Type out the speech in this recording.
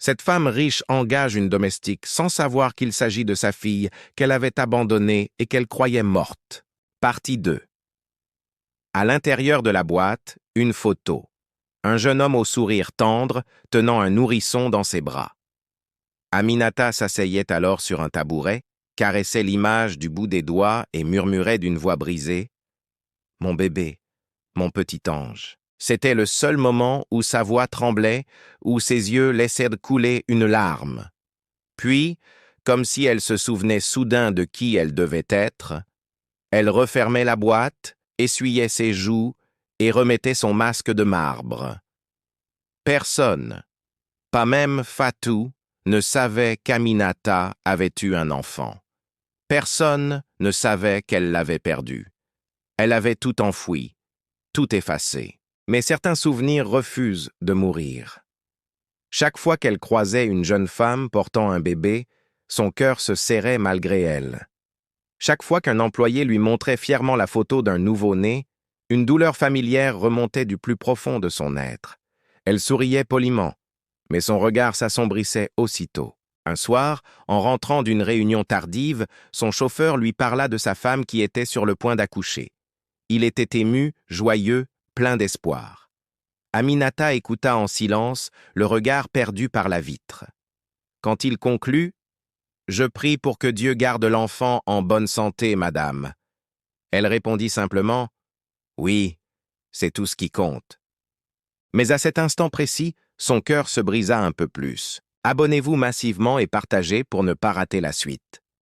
Cette femme riche engage une domestique sans savoir qu'il s'agit de sa fille qu'elle avait abandonnée et qu'elle croyait morte. Partie 2. À l'intérieur de la boîte, une photo. Un jeune homme au sourire tendre, tenant un nourrisson dans ses bras. Aminata s'asseyait alors sur un tabouret, caressait l'image du bout des doigts et murmurait d'une voix brisée « Mon bébé, mon petit ange ». C'était le seul moment où sa voix tremblait, où ses yeux laissèrent couler une larme. Puis, comme si elle se souvenait soudain de qui elle devait être, elle refermait la boîte, essuyait ses joues et remettait son masque de marbre. Personne, pas même Fatou, ne savait qu'Aminata avait eu un enfant. Personne ne savait qu'elle l'avait perdu. Elle avait tout enfoui, tout effacé. Mais certains souvenirs refusent de mourir. Chaque fois qu'elle croisait une jeune femme portant un bébé, son cœur se serrait malgré elle. Chaque fois qu'un employé lui montrait fièrement la photo d'un nouveau-né, une douleur familière remontait du plus profond de son être. Elle souriait poliment, mais son regard s'assombrissait aussitôt. Un soir, en rentrant d'une réunion tardive, son chauffeur lui parla de sa femme qui était sur le point d'accoucher. Il était ému, joyeux, plein d'espoir. Aminata écouta en silence, le regard perdu par la vitre. Quand il conclut, « Je prie pour que Dieu garde l'enfant en bonne santé, madame. » Elle répondit simplement, « Oui, c'est tout ce qui compte. » Mais à cet instant précis, son cœur se brisa un peu plus. Abonnez-vous massivement et partagez pour ne pas rater la suite.